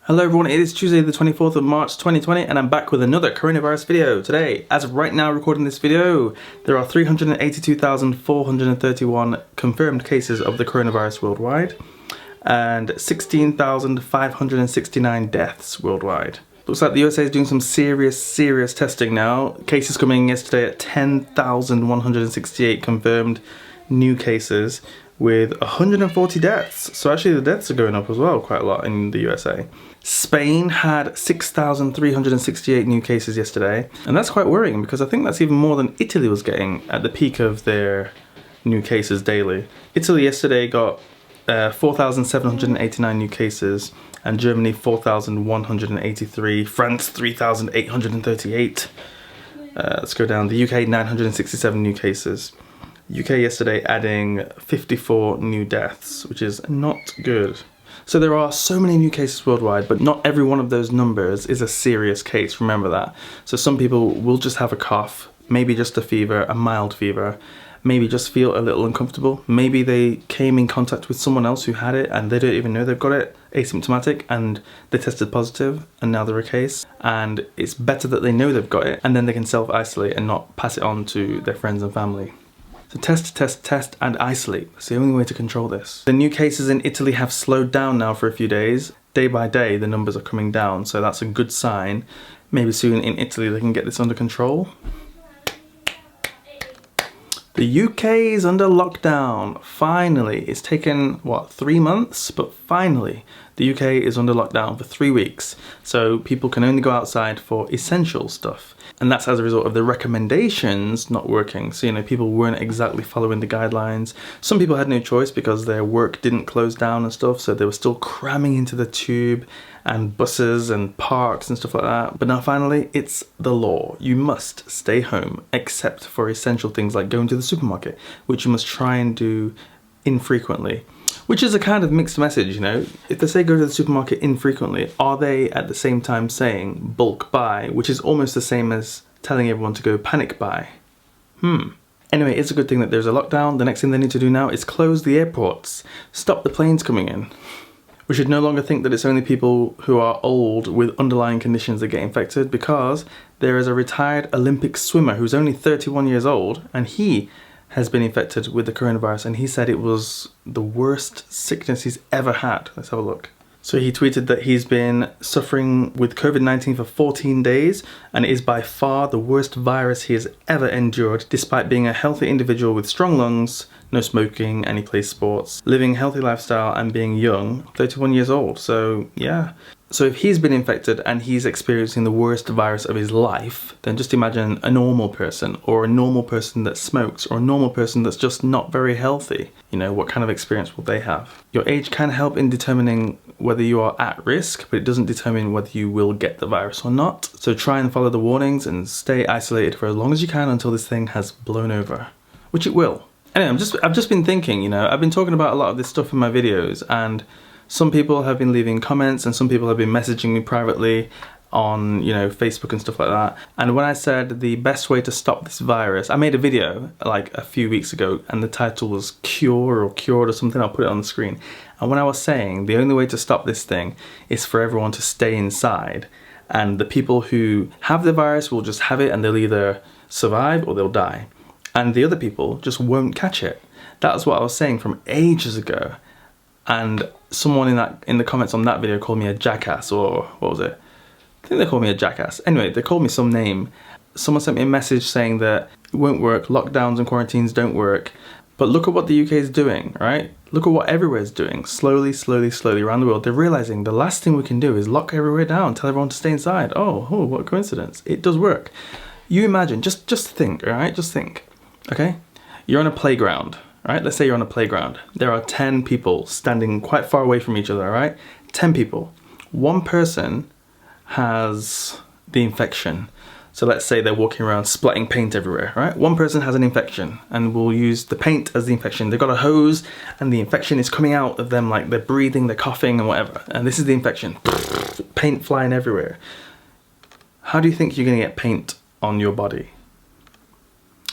Hello everyone, it is Tuesday the 24th of March 2020 and I'm back with another coronavirus video. Today, as of right now recording this video, there are 382,431 confirmed cases of the coronavirus worldwide and 16,569 deaths worldwide. Looks like the USA is doing some serious testing now. Cases coming in yesterday at 10,168 confirmed new cases with 140 deaths. So actually the deaths are going up as well quite a lot in the USA. Spain had 6,368 new cases yesterday, and that's quite worrying because I think that's even more than Italy was getting at the peak of their new cases daily. Italy yesterday got 4,789 new cases, and Germany 4,183, France 3,838. Let's go down. The UK 967 new cases. UK yesterday adding 54 new deaths, which is not good. So there are so many new cases worldwide, but not every one of those numbers is a serious case, remember that. So some people will just have a cough, maybe just a fever, a mild fever, maybe just feel a little uncomfortable. Maybe they came in contact with someone else who had it and they don't even know they've got it, asymptomatic, and they tested positive and now they're a case. And it's better that they know they've got it and then they can self-isolate and not pass it on to their friends and family. So test, and isolate. It's the only way to control this. The new cases in Italy have slowed down now for a few days. Day by day, the numbers are coming down, so that's a good sign. Maybe soon in Italy they can get this under control. The UK is under lockdown. Finally, it's taken, what, 3 months? But finally, the UK is under lockdown for 3 weeks. So people can only go outside for essential stuff. And that's as a result of the recommendations not working. So, people weren't exactly following the guidelines. Some people had no choice because their work didn't close down and stuff. So they were still cramming into the tube and buses and parks and stuff like that. But now finally, it's the law. You must stay home except for essential things like going to the supermarket, which you must try and do infrequently. Which is a kind of mixed message, If they say go to the supermarket infrequently, are they at the same time saying bulk buy, which is almost the same as telling everyone to go panic buy? Anyway, it's a good thing that there's a lockdown. The next thing they need to do now is close the airports. Stop the planes coming in. We should no longer think that it's only people who are old with underlying conditions that get infected, because there is a retired Olympic swimmer who's only 31 years old, and he has been infected with the coronavirus, and he said it was the worst sickness he's ever had. Let's have a look. So he tweeted that he's been suffering with COVID-19 for 14 days and it is by far the worst virus he has ever endured, despite being a healthy individual with strong lungs, no smoking, and he plays sports, living a healthy lifestyle and being young, 31 years old. So yeah. So if he's been infected and he's experiencing the worst virus of his life, then just imagine a normal person, or a normal person that smokes, or a normal person that's just not very healthy. What kind of experience will they have? Your age can help in determining whether you are at risk, but it doesn't determine whether you will get the virus or not. So try and follow the warnings and stay isolated for as long as you can until this thing has blown over, which it will. Anyway, I've just been thinking, I've been talking about a lot of this stuff in my videos, and some people have been leaving comments and some people have been messaging me privately on, Facebook and stuff like that. And when I said the best way to stop this virus, I made a video like a few weeks ago and the title was Cure or Cured or something. I'll put it on the screen. And when I was saying the only way to stop this thing is for everyone to stay inside, and the people who have the virus will just have it and they'll either survive or they'll die. And the other people just won't catch it. That's what I was saying from ages ago. And someone in the comments on that video called me a jackass, or what was it? I think they called me a jackass. Anyway, they called me some name. Someone sent me a message saying that it won't work, lockdowns and quarantines don't work. But look at what the UK is doing, right? Look at what everywhere is doing. Slowly around the world. They're realizing the last thing we can do is lock everywhere down, tell everyone to stay inside. Oh, what a coincidence. It does work. You imagine, just think, all right? Just think, okay? You're on a playground. Right, let's say you're on a playground. There are 10 people standing quite far away from each other, right? 10 people. One person has the infection. So let's say they're walking around splatting paint everywhere, right? One person has an infection and we'll use the paint as the infection. They've got a hose and the infection is coming out of them, like they're breathing, they're coughing and whatever. And this is the infection. Paint flying everywhere. How do you think you're gonna get paint on your body?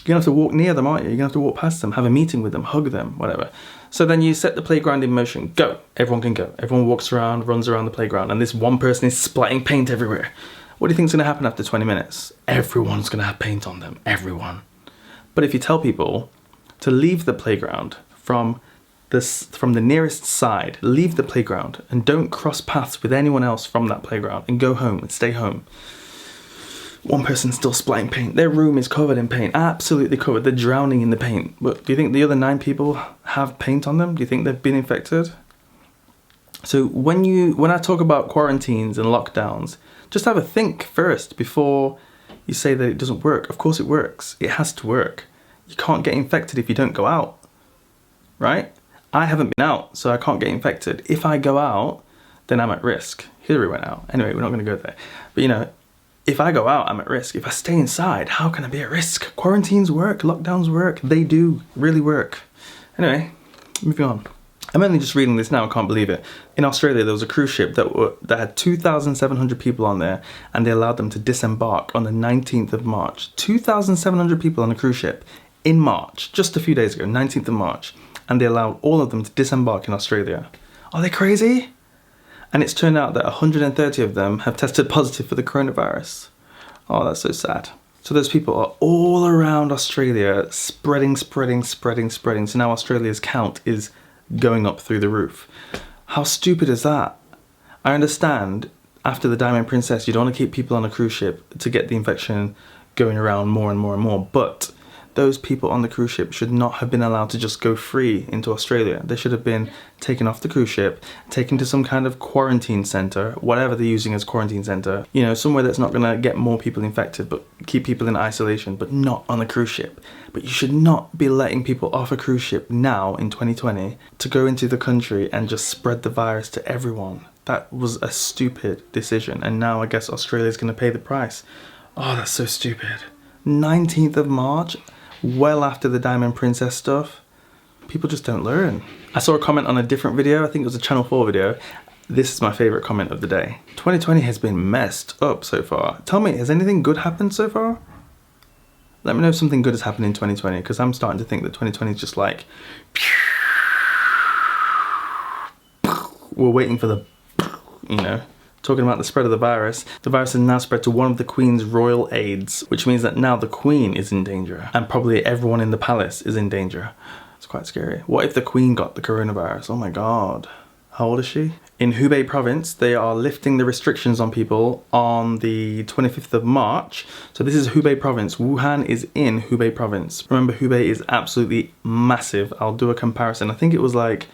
You're gonna have to walk near them, aren't you? You're gonna have to walk past them, have a meeting with them, hug them, whatever. So then you set the playground in motion. Go. Everyone can go. Everyone walks around, runs around the playground, and this one person is splatting paint everywhere. What do you think's gonna happen after 20 minutes? Everyone's gonna have paint on them. Everyone. But if you tell people to leave the playground from the nearest side, leave the playground and don't cross paths with anyone else from that playground and go home and stay home. One person's still splatting paint. Their room is covered in paint, absolutely covered. They're drowning in the paint. But do you think the other 9 people have paint on them? Do you think they've been infected? So when I talk about quarantines and lockdowns, just have a think first before you say that it doesn't work. Of course it works. It has to work. You can't get infected if you don't go out, right? I haven't been out, so I can't get infected. If I go out, then I'm at risk. Hillary went out. Anyway, we're not going to go there. But you know, if I go out, I'm at risk. If I stay inside, how can I be at risk? Quarantines work, lockdowns work. They do really work. Anyway, moving on. I'm only just reading this now, I can't believe it. In Australia, there was a cruise ship that had 2,700 people on there, and they allowed them to disembark on the 19th of March. 2,700 people on a cruise ship in March, just a few days ago, 19th of March. And they allowed all of them to disembark in Australia. Are they crazy? And it's turned out that 130 of them have tested positive for the coronavirus. Oh, that's so sad. So those people are all around Australia, spreading. So now Australia's count is going up through the roof. How stupid is that? I understand after the Diamond Princess, you don't want to keep people on a cruise ship to get the infection going around more and more, but those people on the cruise ship should not have been allowed to just go free into Australia. They should have been taken off the cruise ship, taken to some kind of quarantine centre, whatever they're using as quarantine centre. You know, somewhere that's not going to get more people infected, but keep people in isolation, but not on the cruise ship. But you should not be letting people off a cruise ship now in 2020 to go into the country and just spread the virus to everyone. That was a stupid decision, and now I guess Australia's going to pay the price. Oh, that's so stupid. 19th of March? Well after the Diamond Princess stuff. People just don't learn. I saw a comment on a different video, I think it was a Channel 4 video. This is my favourite comment of the day. 2020 has been messed up so far. Tell me, has anything good happened so far? Let me know if something good has happened in 2020, because I'm starting to think that 2020 is just like... We're waiting for the... You know... Talking about the spread of the virus has now spread to one of the Queen's royal aides, which means that now the Queen is in danger, and probably everyone in the palace is in danger. It's quite scary. What if the Queen got the coronavirus? Oh my god. How old is she? In Hubei province, they are lifting the restrictions on people on the 25th of March. So this is Hubei province. Wuhan is in Hubei province. Remember, Hubei is absolutely massive. I'll do a comparison. I think it was like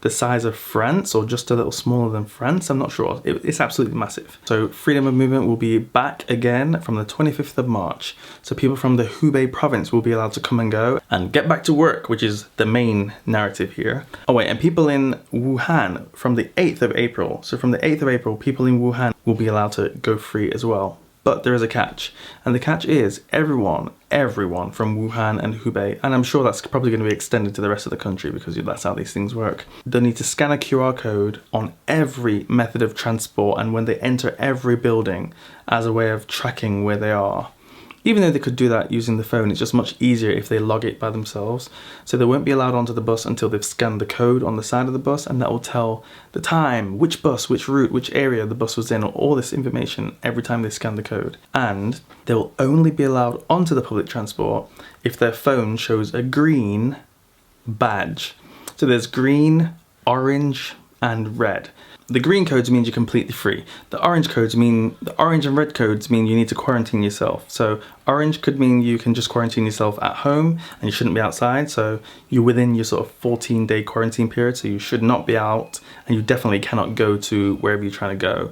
the size of France, or just a little smaller than France, I'm not sure. It's absolutely massive. So freedom of movement will be back again from the 25th of March. So people from the Hubei province will be allowed to come and go and get back to work, which is the main narrative here. Oh wait, and people in Wuhan from the 8th of April. So from the 8th of April, people in Wuhan will be allowed to go free as well. But there is a catch, and the catch is everyone from Wuhan and Hubei, and I'm sure that's probably going to be extended to the rest of the country because that's how these things work. They'll need to scan a QR code on every method of transport and when they enter every building as a way of tracking where they are. Even though they could do that using the phone, it's just much easier if they log it by themselves. So they won't be allowed onto the bus until they've scanned the code on the side of the bus, and that will tell the time, which bus, which route, which area the bus was in, all this information every time they scan the code. And they will only be allowed onto the public transport if their phone shows a green badge. So there's green, orange, and red. The green codes means you're completely free. The orange and red codes mean you need to quarantine yourself. So orange could mean you can just quarantine yourself at home and you shouldn't be outside. So you're within your sort of 14-day quarantine period. So you should not be out, and you definitely cannot go to wherever you're trying to go.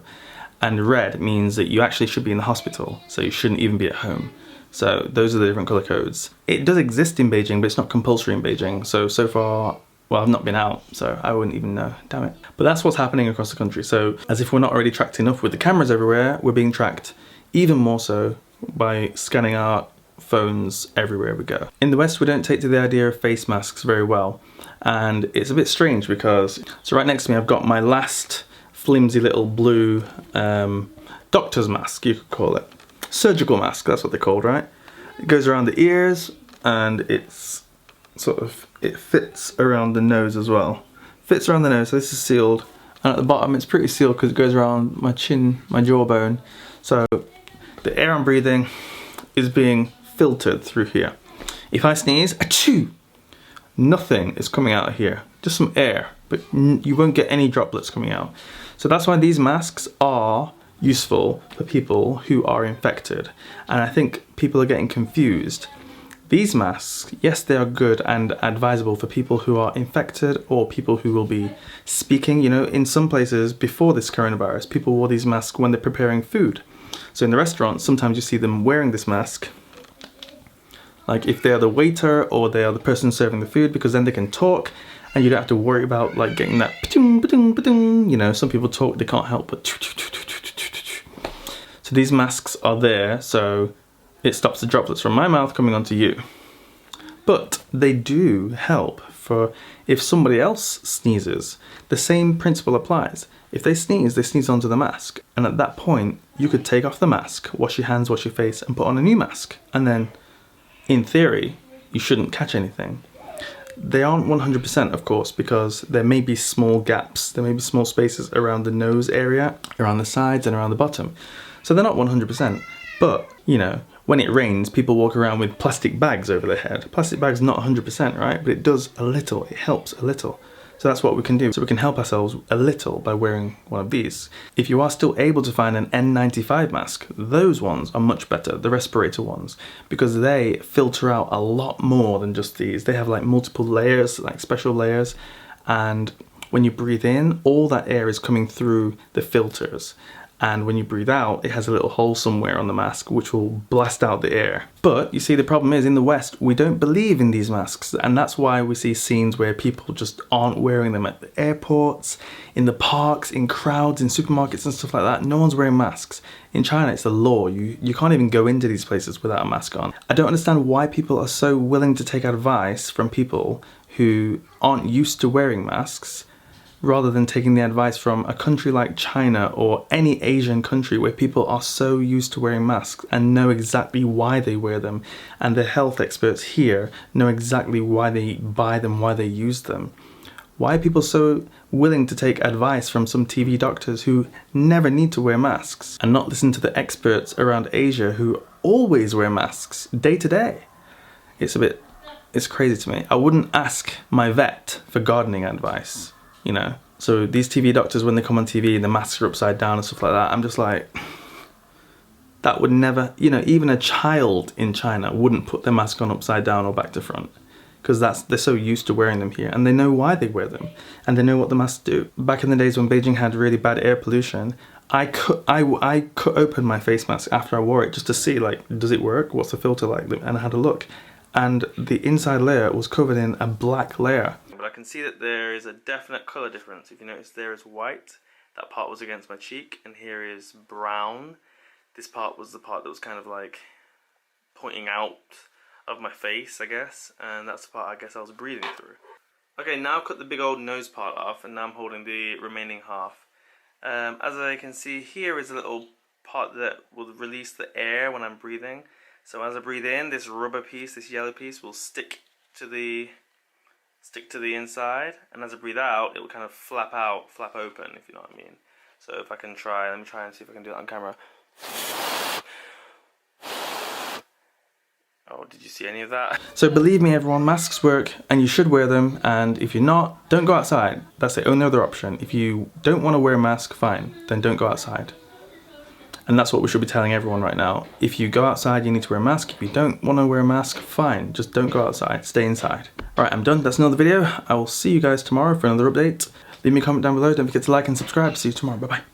And red means that you actually should be in the hospital. So you shouldn't even be at home. So those are the different color codes. It does exist in Beijing, but it's not compulsory in Beijing. So far, well, I've not been out, so I wouldn't even know, damn it. But that's what's happening across the country. So as if we're not already tracked enough with the cameras everywhere, we're being tracked even more so by scanning our phones everywhere we go. In the West, we don't take to the idea of face masks very well. And it's a bit strange because, so right next to me, I've got my last flimsy little blue doctor's mask, you could call it. Surgical mask, that's what they're called, right? It goes around the ears, and it's sort of, it fits around the nose as well. Fits around the nose, so this is sealed. And at the bottom it's pretty sealed because it goes around my chin, my jawbone. So the air I'm breathing is being filtered through here. If I sneeze, achoo, nothing is coming out of here. Just some air, but you won't get any droplets coming out. So that's why these masks are useful for people who are infected. And I think people are getting confused. These masks, yes, they are good and advisable for people who are infected or people who will be speaking. You know, in some places before this coronavirus, people wore these masks when they're preparing food. So in the restaurants, sometimes you see them wearing this mask, like if they are the waiter or they are the person serving the food, because then they can talk and you don't have to worry about like getting that pa-dung, pa-dung, pa-dung. You know, some people talk, they can't help but. So these masks are there so it stops the droplets from my mouth coming onto you. But they do help for if somebody else sneezes. The same principle applies. If they sneeze onto the mask. And at that point, you could take off the mask, wash your hands, wash your face, and put on a new mask. And then, in theory, you shouldn't catch anything. They aren't 100%, of course, because there may be small gaps. There may be small spaces around the nose area, around the sides, and around the bottom. So they're not 100%. But, you know, when it rains, people walk around with plastic bags over their head. Plastic bag's not 100%, right? But it does a little, it helps a little. So that's what we can do. So we can help ourselves a little by wearing one of these. If you are still able to find an N95 mask, those ones are much better, the respirator ones, because they filter out a lot more than just these. They have like multiple layers, like special layers, and when you breathe in, all that air is coming through the filters. And when you breathe out, it has a little hole somewhere on the mask which will blast out the air. But you see, the problem is in the West, we don't believe in these masks. And that's why we see scenes where people just aren't wearing them at the airports, in the parks, in crowds, in supermarkets and stuff like that. No one's wearing masks. In China, it's the law. You can't even go into these places without a mask on. I don't understand why people are so willing to take advice from people who aren't used to wearing masks, rather than taking the advice from a country like China or any Asian country where people are so used to wearing masks and know exactly why they wear them. And the health experts here know exactly why they buy them, why they use them. Why are people so willing to take advice from some TV doctors who never need to wear masks and not listen to the experts around Asia who always wear masks day to day? It's crazy to me. I wouldn't ask my vet for gardening advice. You know, so these TV doctors, when they come on TV and the masks are upside down and stuff like that, I'm just like, that would never, you know, even a child in China wouldn't put their mask on upside down or back to front, because they're so used to wearing them here and they know why they wear them and they know what the masks do. Back in the days when Beijing had really bad air pollution, I cut open my face mask after I wore it just to see, like, does it work? What's the filter like? And I had a look, and the inside layer was covered in a black layer. But I can see that there is a definite colour difference. If you notice, there is white. That part was against my cheek, and here is brown. This part was the part that was kind of like pointing out of my face, I guess, and that's the part I guess I was breathing through. Okay, now I've cut the big old nose part off, and now I'm holding the remaining half. As I can see, here is a little part that will release the air when I'm breathing. So as I breathe in, this rubber piece, this yellow piece, will stick to the inside, and as I breathe out, it will kind of flap open, if you know what I mean. So if I can try, let me try and see if I can do that on camera. Oh, did you see any of that? So believe me everyone, masks work and you should wear them, and if you're not, don't go outside. That's the only other option. If you don't want to wear a mask, fine, then don't go outside. And that's what we should be telling everyone right now. If you go outside, you need to wear a mask. If you don't want to wear a mask, fine. Just don't go outside. Stay inside. Alright, I'm done. That's another video. I will see you guys tomorrow for another update. Leave me a comment down below. Don't forget to like and subscribe. See you tomorrow. Bye-bye.